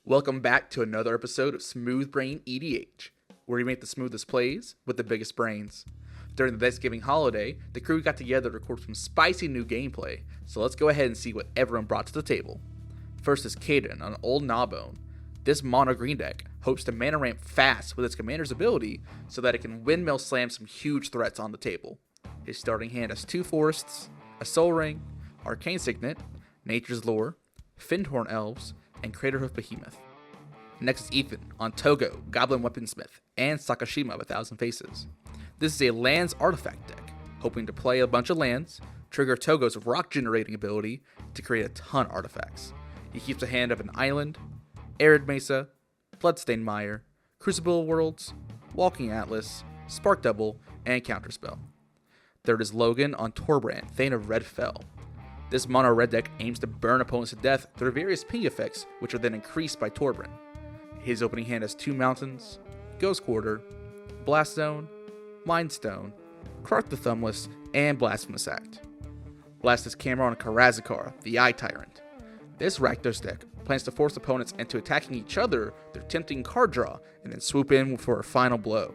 Welcome back to another episode of Smooth Brain EDH, where we make the smoothest plays with the biggest brains. During the Thanksgiving holiday, the crew got together to record some spicy new gameplay, so let's go ahead and see what everyone brought to the table. First is Kaden on old Gnawbone. This mono green deck hopes to mana ramp fast with its commander's ability so that it can windmill slam some huge threats on the table. His starting hand has 2 forests, a soul ring, arcane signet, nature's lore, Fyndhorn elves, and Craterhoof Behemoth. Next is Ethan on Toggo, Goblin Weaponsmith, and Sakashima of 1,000 Faces. This is a lands artifact deck, hoping to play a bunch of lands, trigger Toggo's rock generating ability to create a ton of artifacts. He keeps a hand of an island, Arid Mesa, Bloodstained Mire, Crucible Worlds, Walking Atlas, Spark Double, and Counterspell. Third is Logan on Torbran, Thane of Red Fell. This mono red deck aims to burn opponents to death through various ping effects, which are then increased by Torbran. His opening hand has 2 mountains, Ghost Quarter, Blast Zone, Mind Stone, Krark the Thumbless, and Blasphemous Act. Last is Cameron on Karazikar, the Eye Tyrant. This Rakdos deck plans to force opponents into attacking each other through tempting card draw and then swoop in for a final blow.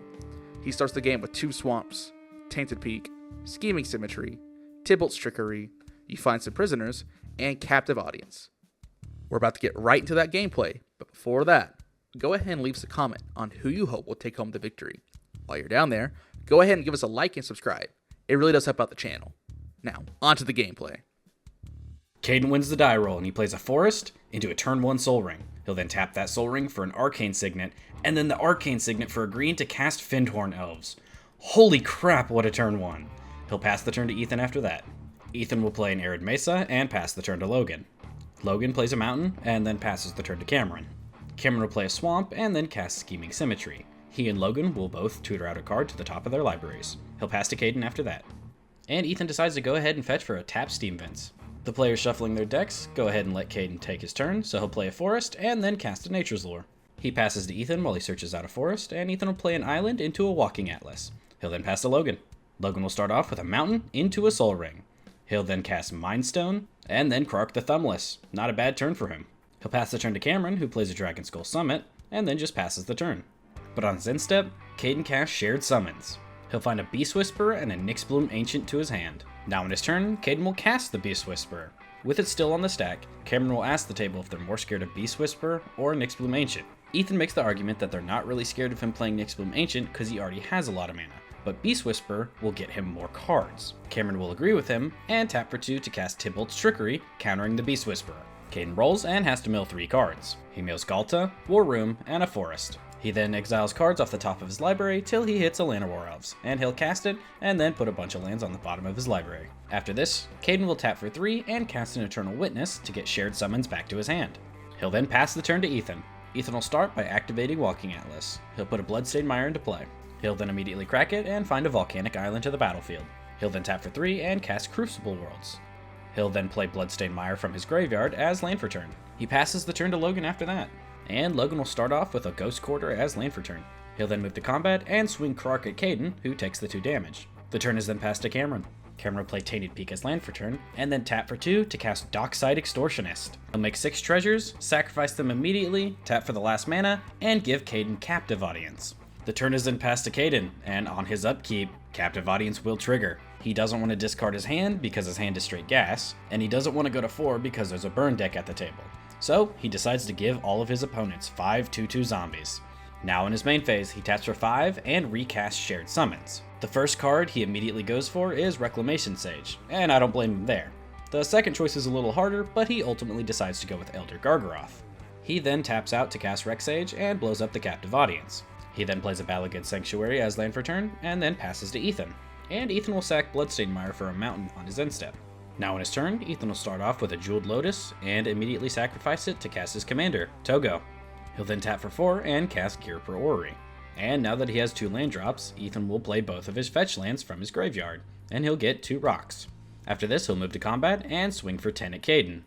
He starts the game with 2 Swamps, Tainted Peak, Scheming Symmetry, Tybalt's Trickery, You Find Some Prisoners, and Captive Audience. We're about to get right into that gameplay, but before that, go ahead and leave us a comment on who you hope will take home the victory. While you're down there, go ahead and give us a like and subscribe. It really does help out the channel. Now, on to the gameplay. Kaden wins the die roll and he plays a forest into a turn 1 soul ring. He'll then tap that soul ring for an arcane signet, and then the arcane signet for a green to cast Fyndhorn elves. Holy crap, what a turn 1. He'll pass the turn to Ethan after that. Ethan will play an Arid Mesa and pass the turn to Logan. Logan plays a mountain and then passes the turn to Cameron. Cameron will play a swamp and then cast Scheming Symmetry. He and Logan will both tutor out a card to the top of their libraries. He'll pass to Kaden after that. And Ethan decides to go ahead and fetch for a tap Steam Vents. The players shuffling their decks go ahead and let Kaden take his turn, so he'll play a forest and then cast a Nature's Lore. He passes to Ethan while he searches out a forest, and Ethan will play an island into a Walking Atlas. He'll then pass to Logan. Logan will start off with a mountain into a soul ring. He'll then cast Mind Stone, and then Krark the Thumbless. Not a bad turn for him. He'll pass the turn to Cameron, who plays a Dragon Skull Summit, and then just passes the turn. But on his end step, Kaden casts Shared Summons. He'll find a Beast Whisperer and a Nyxbloom Ancient to his hand. Now on his turn, Kaden will cast the Beast Whisperer. With it still on the stack, Cameron will ask the table if they're more scared of Beast Whisperer or Nyxbloom Ancient. Ethan makes the argument that they're not really scared of him playing Nyxbloom Ancient because he already has a lot of mana, but Beast Whisperer will get him more cards. Cameron will agree with him and tap for 2 to cast Tybalt's Trickery, countering the Beast Whisperer. Kaden rolls and has to mill 3 cards. He mills Galta, War Room, and a Forest. He then exiles cards off the top of his library till he hits a Land of War Elves, and he'll cast it and then put a bunch of lands on the bottom of his library. After this, Kaden will tap for 3 and cast an Eternal Witness to get Shared Summons back to his hand. He'll then pass the turn to Ethan. Ethan will start by activating Walking Atlas. He'll put a Bloodstained Mire into play. He'll then immediately crack it and find a volcanic island to the battlefield. He'll then tap for 3 and cast Crucible Worlds. He'll then play Bloodstained Mire from his graveyard as land for turn. He passes the turn to Logan after that, and Logan will start off with a Ghost Quarter as land for turn. He'll then move to combat and swing Krark at Kaden, who takes the 2 damage. The turn is then passed to Cameron. Cameron will play Tainted Peak as land for turn, and then tap for 2 to cast Dockside Extortionist. He'll make 6 treasures, sacrifice them immediately, tap for the last mana, and give Kaden Captive Audience. The turn is then passed to Kaden, and on his upkeep, Captive Audience will trigger. He doesn't want to discard his hand because his hand is straight gas, and he doesn't want to go to 4 because there's a burn deck at the table. So he decides to give all of his opponents 5 2/2 zombies. Now in his main phase, he taps for 5 and recasts Shared Summons. The first card he immediately goes for is Reclamation Sage, and I don't blame him there. The second choice is a little harder, but he ultimately decides to go with Elder Gargaroth. He then taps out to cast Rec Sage and blows up the Captive Audience. He then plays a Balagad Sanctuary as land for turn, and then passes to Ethan. And Ethan will sack Bloodstained Mire for a mountain on his end step. Now on his turn, Ethan will start off with a Jeweled Lotus, and immediately sacrifice it to cast his commander, Toggo. He'll then tap for 4 and cast Cure for Orrery. And now that he has 2 land drops, Ethan will play both of his fetch lands from his graveyard, and he'll get 2 rocks. After this, he'll move to combat and swing for 10 at Kaden,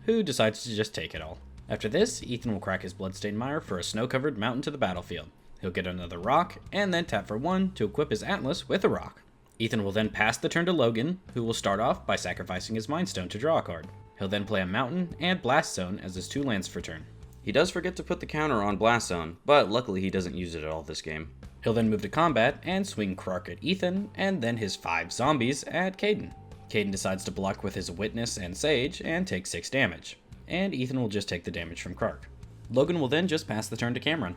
who decides to just take it all. After this, Ethan will crack his Bloodstained Mire for a snow-covered mountain to the battlefield. He'll get another rock, and then tap for 1 to equip his Atlas with a rock. Ethan will then pass the turn to Logan, who will start off by sacrificing his Mind Stone to draw a card. He'll then play a Mountain and Blast Zone as his 2 lands for turn. He does forget to put the counter on Blast Zone, but luckily he doesn't use it at all this game. He'll then move to combat and swing Krark at Ethan, and then his 5 zombies at Caden. Caden decides to block with his Witness and Sage and takes 6 damage, and Ethan will just take the damage from Krark. Logan will then just pass the turn to Cameron.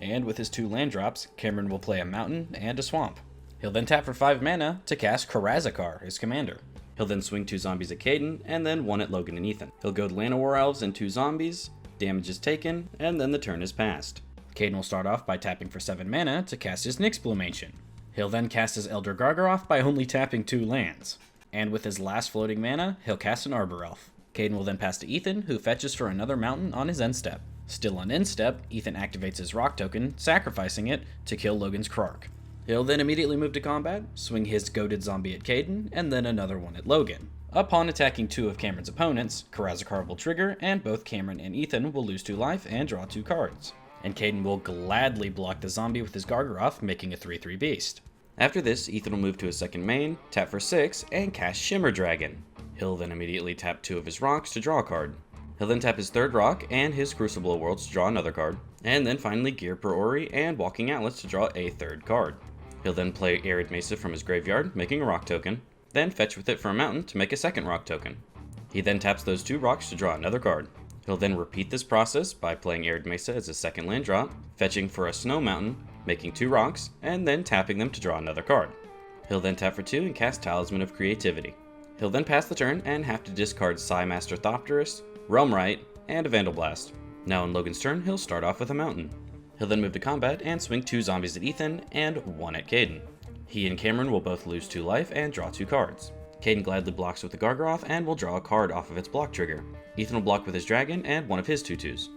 And with his 2 land drops, Cameron will play a mountain and a swamp. He'll then tap for 5 mana to cast Karazikar, his commander. He'll then swing 2 zombies at Caden, and then 1 at Logan and Ethan. He'll go Llanowar Elves and 2 zombies, damage is taken, and then the turn is passed. Caden will start off by tapping for 7 mana to cast his Nyxblamation. He'll then cast his Elder Gargaroth by only tapping 2 lands. And with his last floating mana, he'll cast an Arbor Elf. Caden will then pass to Ethan, who fetches for another mountain on his end step. Still on end step, Ethan activates his rock token, sacrificing it to kill Logan's Krark. He'll then immediately move to combat, swing his goated zombie at Caden, and then another one at Logan. Upon attacking 2 of Cameron's opponents, Karazikar will trigger, and both Cameron and Ethan will lose 2 life and draw 2 cards. And Caden will gladly block the zombie with his Gargaroth, making a 3/3 beast. After this, Ethan will move to his second main, tap for 6, and cast Shimmer Dragon. He'll then immediately tap 2 of his rocks to draw a card. He'll then tap his 3rd rock and his Crucible of Worlds to draw another card, and then finally Gear Priori and Walking Atlas to draw a 3rd card. He'll then play Arid Mesa from his graveyard, making a rock token, then fetch with it for a mountain to make a 2nd rock token. He then taps those 2 rocks to draw another card. He'll then repeat this process by playing Arid Mesa as his 2nd land drop, fetching for a Snow Mountain, making 2 rocks, and then tapping them to draw another card. He'll then tap for 2 and cast Talisman of Creativity. He'll then pass the turn and have to discard Psymaster Thopterus, Realmright, and a Vandal Blast. Now on Logan's turn, he'll start off with a mountain. He'll then move to combat and swing 2 zombies at Ethan and 1 at Caden. He and Cameron will both lose 2 life and draw 2 cards. Caden gladly blocks with the Gargaroth and will draw a card off of its block trigger. Ethan will block with his dragon and one of his 2/2s.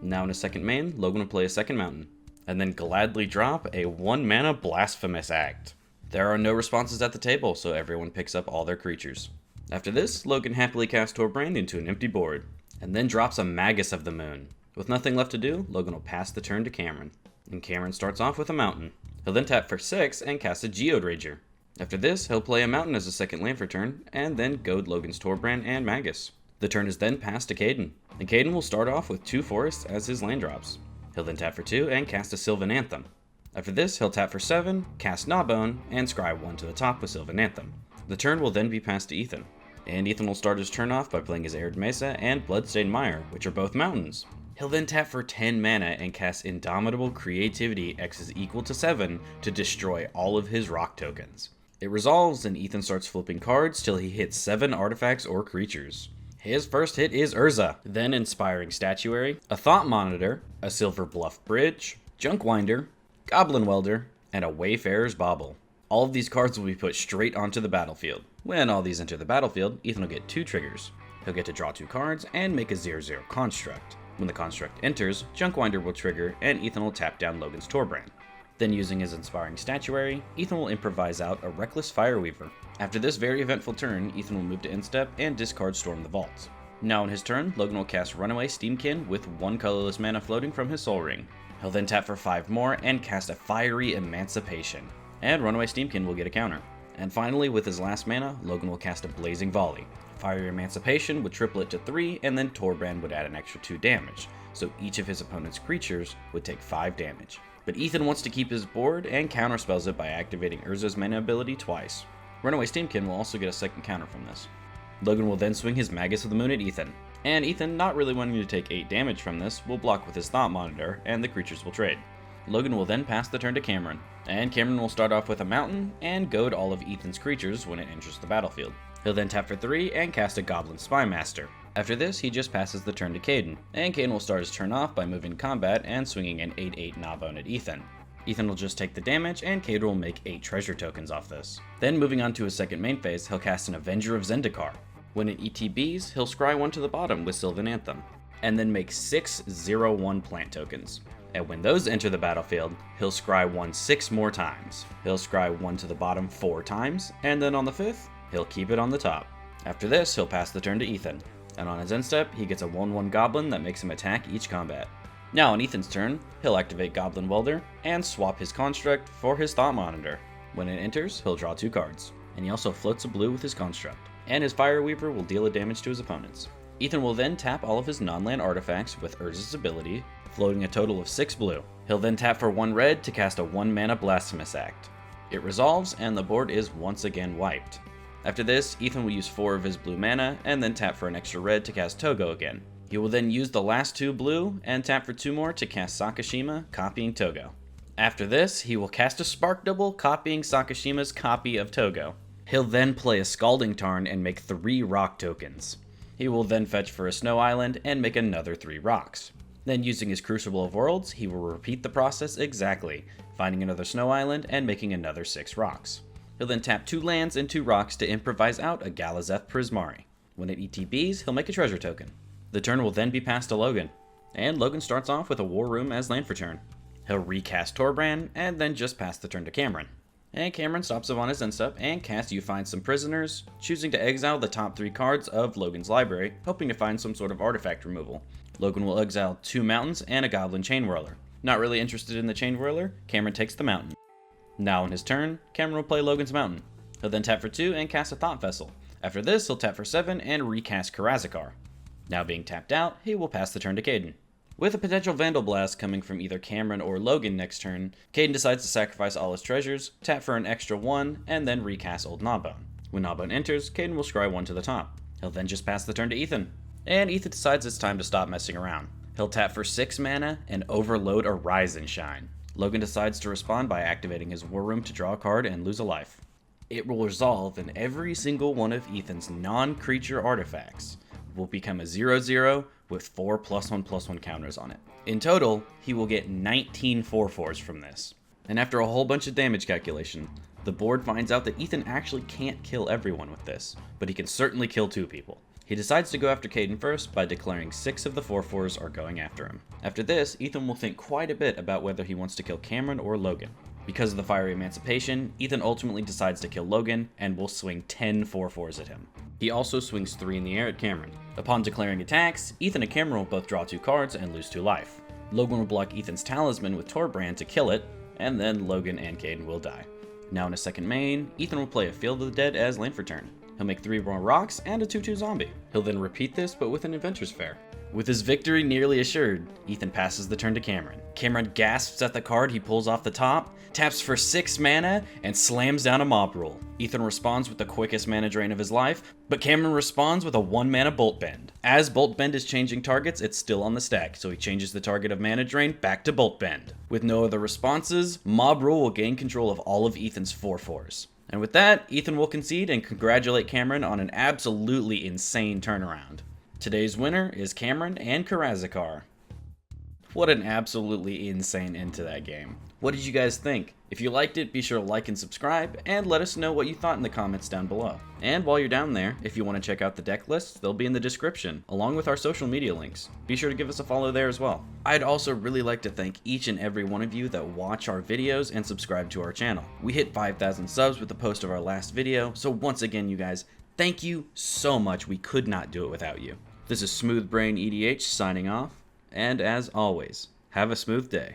Now in his second main, Logan will play a 2nd mountain, and then gladly drop a 1 mana Blasphemous Act. There are no responses at the table, so everyone picks up all their creatures. After this, Logan happily casts Torbran into an empty board, and then drops a Magus of the Moon. With nothing left to do, Logan will pass the turn to Cameron, and Cameron starts off with a mountain. He'll then tap for 6 and cast a Geode Rager. After this, he'll play a mountain as a 2nd land for turn, and then goad Logan's Torbran and Magus. The turn is then passed to Caden, and Caden will start off with 2 forests as his land drops. He'll then tap for 2 and cast a Sylvan Anthem. After this, he'll tap for 7, cast Gnawbone, and scry 1 to the top with Sylvan Anthem. The turn will then be passed to Ethan, and Ethan will start his turn off by playing his Arid Mesa and Bloodstained Mire, which are both mountains. He'll then tap for 10 mana and cast Indomitable Creativity X is equal to 7 to destroy all of his rock tokens. It resolves and Ethan starts flipping cards till he hits 7 artifacts or creatures. His first hit is Urza, then Inspiring Statuary, a Thought Monitor, a Silver Bluff Bridge, Junkwinder, Goblin Welder, and a Wayfarer's Bauble. All of these cards will be put straight onto the battlefield. When all these enter the battlefield, Ethan will get 2 triggers. He'll get to draw 2 cards and make a 0/0 construct. When the construct enters, Junkwinder will trigger and Ethan will tap down Logan's Torbran. Then using his Inspiring Statuary, Ethan will improvise out a Reckless Fireweaver. After this very eventful turn, Ethan will move to end step and discard Storm the Vaults. Now on his turn, Logan will cast Runaway Steamkin with 1 colorless mana floating from his Soul Ring. He'll then tap for 5 more and cast a Fiery Emancipation, and Runaway Steamkin will get a counter. And finally, with his last mana, Logan will cast a Blazing Volley. Fiery Emancipation would triple it to 3, and then Torbran would add an extra 2 damage, so each of his opponent's creatures would take 5 damage. But Ethan wants to keep his board and counterspells it by activating Urza's mana ability twice. Runaway Steamkin will also get a 2nd counter from this. Logan will then swing his Magus of the Moon at Ethan, and Ethan, not really wanting to take 8 damage from this, will block with his Thought Monitor, and the creatures will trade. Logan will then pass the turn to Cameron, and Cameron will start off with a mountain and goad all of Ethan's creatures when it enters the battlefield. He'll then tap for 3 and cast a Goblin Spymaster. After this, he just passes the turn to Caden, and Caden will start his turn off by moving combat and swinging an 8/8 Gnawbone at Ethan. Ethan will just take the damage, and Caden will make 8 treasure tokens off this. Then moving on to his second main phase, he'll cast an Avenger of Zendikar. When it ETBs, he'll scry 1 to the bottom with Sylvan Anthem, and then make 6 0/1 plant tokens. And when those enter the battlefield, he'll scry 1 6 more times. He'll scry 1 to the bottom 4 times, and then on the 5th, he'll keep it on the top. After this, he'll pass the turn to Ethan, and on his end step, he gets a 1/1 Goblin that makes him attack each combat. Now on Ethan's turn, he'll activate Goblin Welder and swap his construct for his Thought Monitor. When it enters, he'll draw 2 cards, and he also floats a blue with his construct, and his Fireweaver will deal a damage to his opponents. Ethan will then tap all of his non-land artifacts with Urza's ability, floating a total of 6 blue. He'll then tap for 1 red to cast a 1-mana Blasphemous Act. It resolves, and the board is once again wiped. After this, Ethan will use 4 of his blue mana, and then tap for an extra red to cast Toggo again. He will then use the last 2 blue, and tap for 2 more to cast Sakashima, copying Toggo. After this, he will cast a Spark Double, copying Sakashima's copy of Toggo. He'll then play a Scalding Tarn and make 3 rock tokens. He will then fetch for a Snow Island and make another 3 rocks. Then using his Crucible of Worlds, he will repeat the process exactly, finding another Snow Island and making another 6 rocks. He'll then tap 2 lands and 2 rocks to improvise out a Galazeth Prismari. When it ETBs, he'll make a treasure token. The turn will then be passed to Logan, and Logan starts off with a War Room as land for turn. He'll recast Torbran, and then just pass the turn to Cameron. And Cameron stops up on his end step and casts You Find Some Prisoners, choosing to exile the top 3 cards of Logan's library, hoping to find some sort of artifact removal. Logan will exile 2 mountains and a Goblin Chain Whirler. Not really interested in the Chain Whirler, Cameron takes the mountain. Now on his turn, Cameron will play Logan's mountain. He'll then tap for 2 and cast a Thought Vessel. After this, he'll tap for 7 and recast Karazikar. Now being tapped out, he will pass the turn to Caden. With a potential Vandal Blast coming from either Cameron or Logan next turn, Caden decides to sacrifice all his treasures, tap for an extra 1, and then recast Old Gnawbone. When Gnawbone enters, Caden will scry 1 to the top. He'll then just pass the turn to Ethan. And Ethan decides it's time to stop messing around. He'll tap for 6 mana and overload a Rise and Shine. Logan decides to respond by activating his War Room to draw a card and lose a life. It will resolve, and every single one of Ethan's non-creature artifacts will become a 0/0 with 4 +1/+1 counters on it. In total, he will get 19 4/4s from this. And after a whole bunch of damage calculation, the board finds out that Ethan actually can't kill everyone with this, but he can certainly kill 2 people. He decides to go after Caden first by declaring 6 of the 4/4s are going after him. After this, Ethan will think quite a bit about whether he wants to kill Cameron or Logan. Because of the Fiery Emancipation, Ethan ultimately decides to kill Logan and will swing 10 4/4s at him. He also swings 3 in the air at Cameron. Upon declaring attacks, Ethan and Cameron will both draw 2 cards and lose 2 life. Logan will block Ethan's Talisman with Torbran to kill it, and then Logan and Caden will die. Now in his second main, Ethan will play a Field of the Dead as land for turn. He'll make 3 more rocks and a 2/2 zombie. He'll then repeat this, but with an Adventurer's Fair. With his victory nearly assured, Ethan passes the turn to Cameron. Cameron gasps at the card he pulls off the top, taps for 6 mana, and slams down a Mob Rule. Ethan responds with the quickest mana drain of his life, but Cameron responds with a 1 mana Bolt Bend. As Bolt Bend is changing targets, it's still on the stack, so he changes the target of mana drain back to Bolt Bend. With no other responses, Mob Rule will gain control of all of Ethan's 4/4s. And with that, Ethan will concede and congratulate Cameron on an absolutely insane turnaround. Today's winner is Cameron and Karazikar. What an absolutely insane end to that game. What did you guys think? If you liked it, be sure to like and subscribe, and let us know what you thought in the comments down below. And while you're down there, if you want to check out the deck lists, they'll be in the description, along with our social media links. Be sure to give us a follow there as well. I'd also really like to thank each and every one of you that watch our videos and subscribe to our channel. We hit 5,000 subs with the post of our last video, so once again, you guys, thank you so much. We could not do it without you. This is Smooth Brain EDH signing off, and as always, have a smooth day.